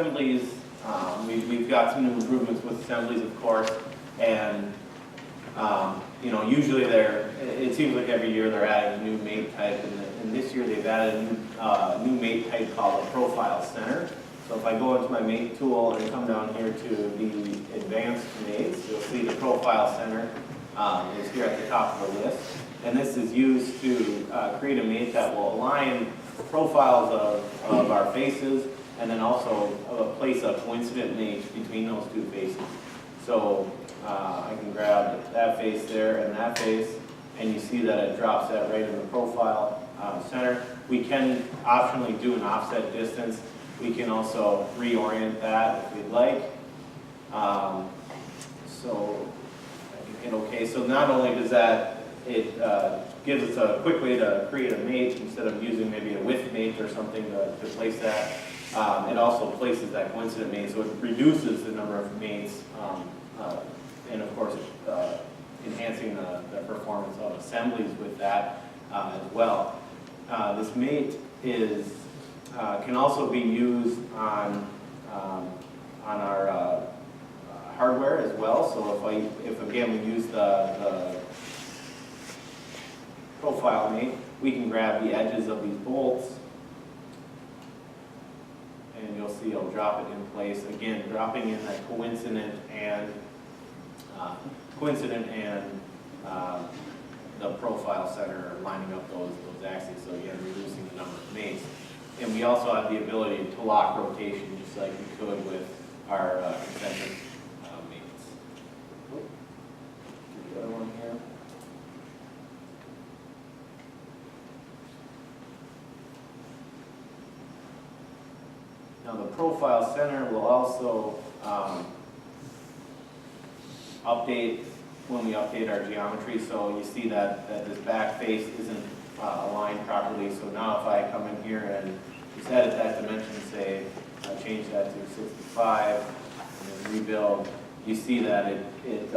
assemblies, we've got some new improvements with assemblies, of course, and you know, usually it seems like every year they're adding a new mate type, and this year they've added a new mate type called a profile center. So if I go into my mate tool and come down here to the advanced mates, you'll see the profile center is here at the top of the list. And this is used to create a mate that will align profiles of our faces, and then also place a coincident mate between those two faces. So I can grab that face there and that face, and you see that it drops that right in the profile center. We can optionally do an offset distance. We can also reorient that if we'd like. So I can hit OK. So not only does that, it gives us a quick way to create a mate instead of using maybe a with mate or something to place that. It also places that coincident mate, so it reduces the number of mates, and of course enhancing the performance of assemblies with that as well. This mate can also be used on our hardware as well. So if again we use the profile mate, we can grab the edges of these bolts, and you'll see it'll drop it in place. Again, dropping in that coincident and the profile center, lining up those axes. So again, reducing the number of mates. And we also have the ability to lock rotation, just like we could with our concentric mates. The other one here. Now the profile center will also update when we update our geometry. So you see that this back face isn't aligned properly. So now if I come in here and just edit that dimension, say change that to 65, and then rebuild, you see that it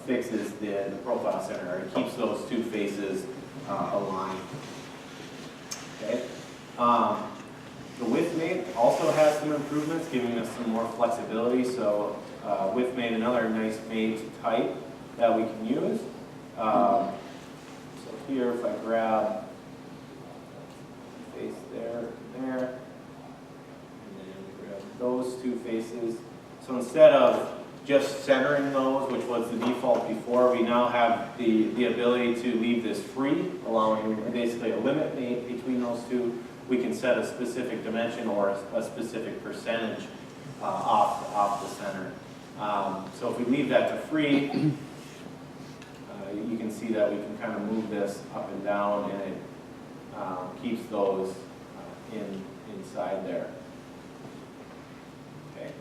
fixes the profile center, or it keeps those two faces aligned. Okay. The width mate also has some improvements, giving us some more flexibility. So width mate, another nice mate type that we can use. So here, if I grab face there, and there, and then we grab those two faces. So instead of just centering those, which was the default before, we now have the ability to leave this free, allowing basically a limit mate between those two. We can set a specific dimension or a specific percentage off the center. So if we leave that to free, you can see that we can kind of move this up and down, and it keeps those inside there. Okay.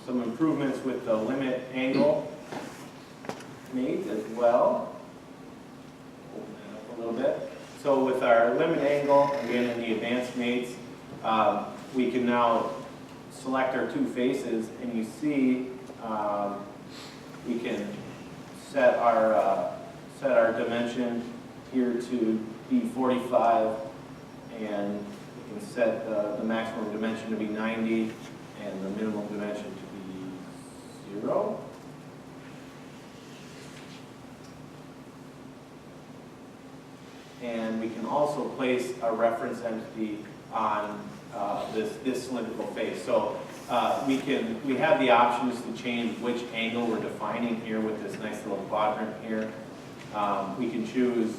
Some improvements with the limit angle mate as well. Open that up a little bit. So with our limit angle, again in the advanced mates, we can now select our two faces, and you see we can set our dimension here to be 45, and we can set the maximum dimension to be 90 and the minimum dimension to be 0. And we can also place a reference entity on this cylindrical face. So we have the options to change which angle we're defining here with this nice little quadrant here. We can choose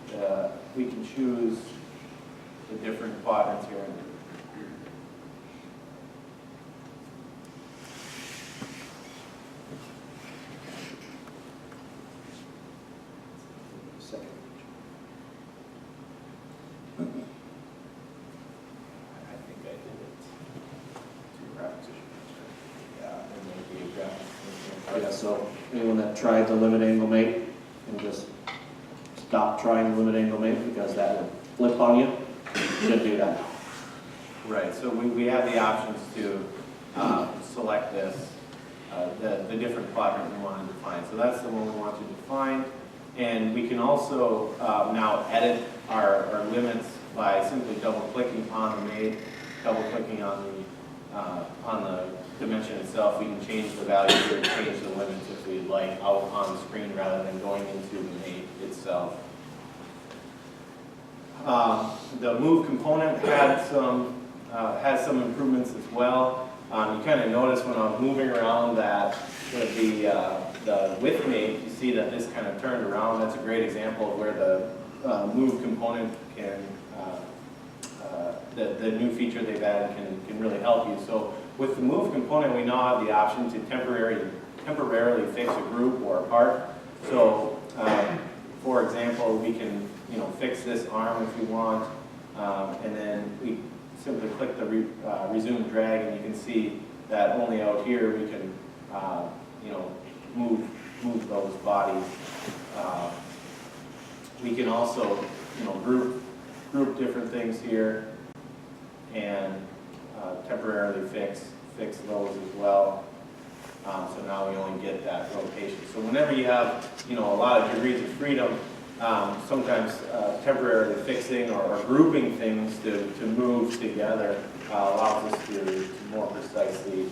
the different quadrants here. So anyone that tried the limit angle mate can just stop trying the limit angle mate, because that would flip on you. Should do that. Right, so we have the options to select this, the different quadrant we want to define. So that's the one we want to define. And we can also now edit our limits by simply double clicking on the mate. double clicking on the dimension itself, we can change the value here, change the limits if we'd like out on the screen rather than going into the mate itself. The move component had some improvements as well. You kind of notice when I was moving around that with the width mate, you see that this kind of turned around. That's a great example of where the move component can, the new feature they've added can really help you. So with the move component, we now have the option to temporarily fix a group or a part. So for example, we can fix this arm if we want, and then we simply click the resume drag, and you can see that only out here we can move those bodies. We can also group different things here and temporarily fix those as well. So now we only get that rotation. So whenever you have a lot of degrees of freedom, sometimes temporarily fixing or grouping things to move together allows us to more precisely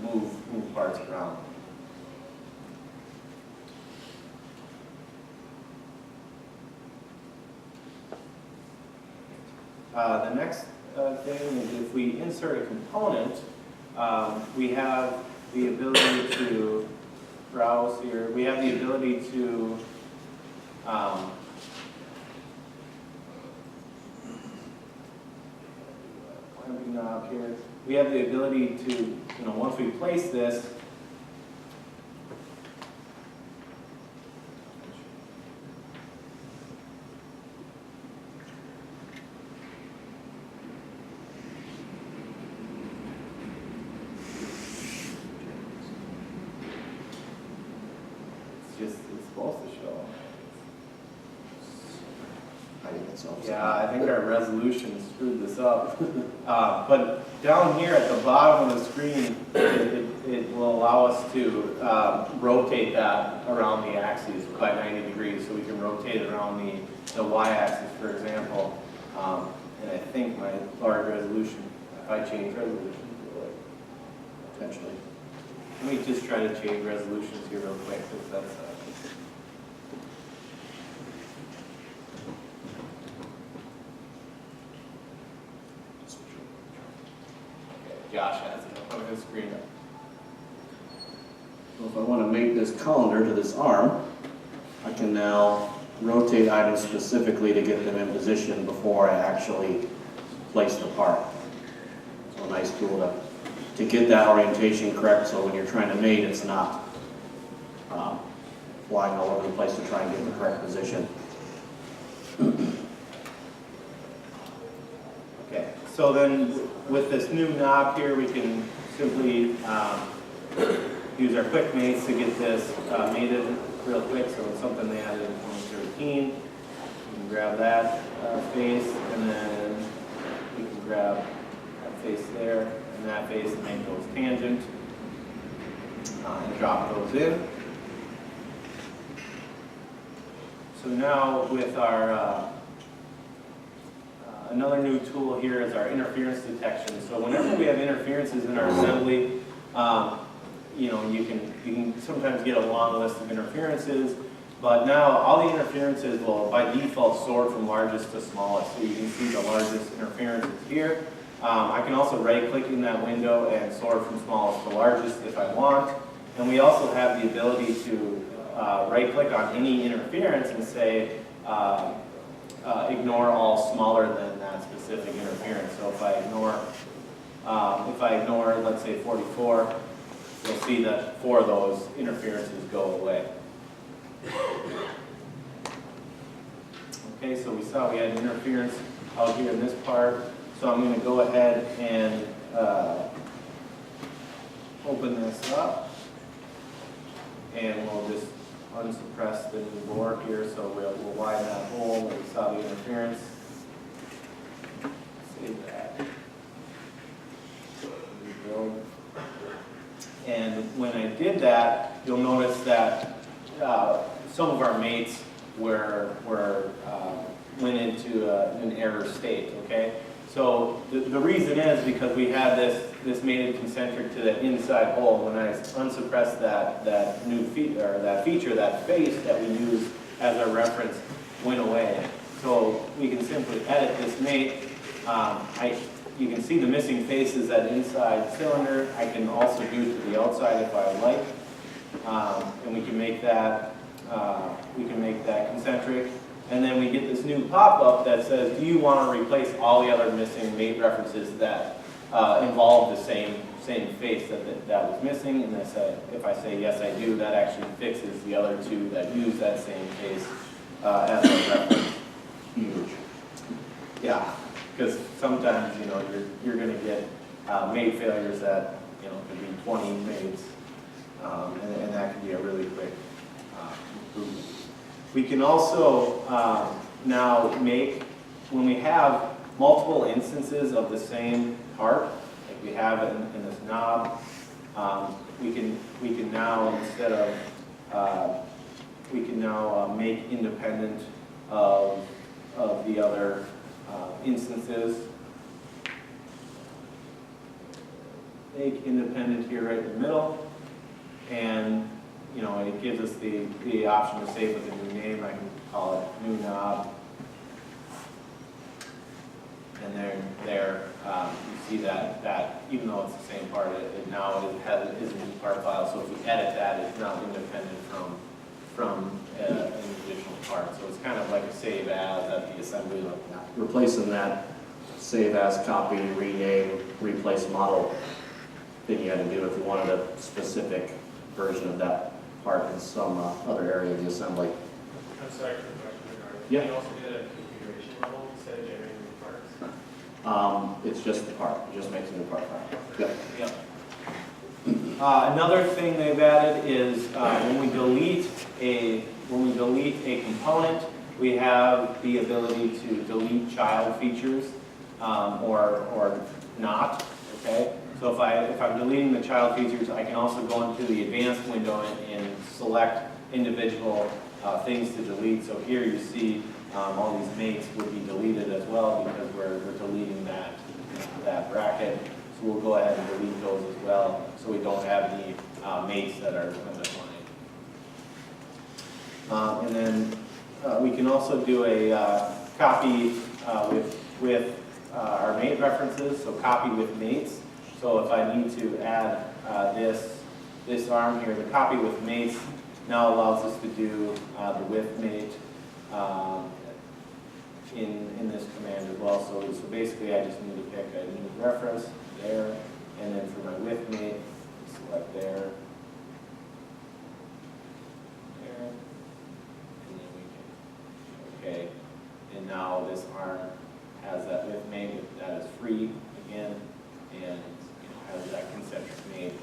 move parts around. The next thing is if we insert a component, we have the ability to browse here. We have the ability to clamping knob here. We have the ability to, once we place this, it's supposed to show. Yeah, I think our resolution screwed this up. But down here at the bottom of the screen, it will allow us to rotate that around the axes by 90 degrees. So we can rotate it around the y-axis, for example. And I think my large resolution, if I change resolution, potentially. Let me just try to change resolutions here real quick, because that's Josh has it on his screen. So if I want to make this colander to this arm, I can now rotate items specifically to get them in position before I actually place the part. So a nice tool to get that orientation correct, so when you're trying to mate, it's not flying all over the place to try and get the correct position. Okay, so then with this new knob here, we can simply use our quick mates to get this mated real quick. So it's something they added in 2013. You can grab that face, and then we can grab that face there and that face and make those tangent and drop those in. So now with our another new tool here is our interference detection. So whenever we have interferences in our assembly, you can sometimes get a long list of interferences, but now all the interferences will by default sort from largest to smallest. So you can see the largest interferences here. I can also right-click in that window and sort from smallest to largest if I want. And we also have the ability to right-click on any interference and say, ignore all smaller than that specific interference. So if I ignore, let's say 44, you'll see that 4 of those interferences go away. Okay, so we saw we had interference out here in this part. So I'm going to go ahead and open this up, and we'll just unsuppress the new board here, so we'll widen that hole where we saw the interference. Save that. Rebuild. And when I did that, you'll notice that some of our mates went into an error state. Okay, So the reason is because we had this mated concentric to the inside hole. When I unsuppressed that new feature, or that feature, that face that we use as our reference went away. So we can simply edit this mate. You can see the missing face is that inside cylinder. I can also do it to the outside if I like. And we can make that concentric. And then we get this new pop-up that says, do you want to replace all the other missing mate references that involve the same face that was missing? And if I say yes, I do, that actually fixes the other two that use that same face as a reference. Huge. Yeah, because sometimes, you know, you're going to get mate failures that, you know, could be 20 mates, and that could be a really quick improvement. We can also now make, when we have multiple instances of the same part, like we have it in this knob, we can now, instead of, we can now make independent of the other instances. Make independent here right in the middle, and you know, it gives us the option to save with a new name. I can call it new knob. And then there, you see that even though it's the same part, it now is a new part file. So if we edit that, it's now independent from an additional part. So it's kind of like a save as at the assembly level. Replacing that save as, copy, rename, replace model thing you had to do if you wanted a specific version of that part in some other area of the assembly. I'm sorry for the question regarding. Yeah. Can you also do that at configuration level instead of generating new parts? It's just the part. It just makes a new part file. Yep. Yep. Another thing they've added is when we delete a component, we have the ability to delete child features or not. Okay. So if I'm deleting the child features, I can also go into the advanced window and select individual things to delete. So here you see all these mates would be deleted as well because we're deleting that bracket. So we'll go ahead and delete those as well, so we don't have any mates that are undefined. And then we can also do a copy with our mate references. So copy with mates. So if I need to add this arm here, the copy with mates now allows us to do the with mate in this command as well. So basically I just need to pick a new reference there, and then for my with mate, select there, and then we can, okay, and now this arm has that with mate, that is free again, and has that concentric mate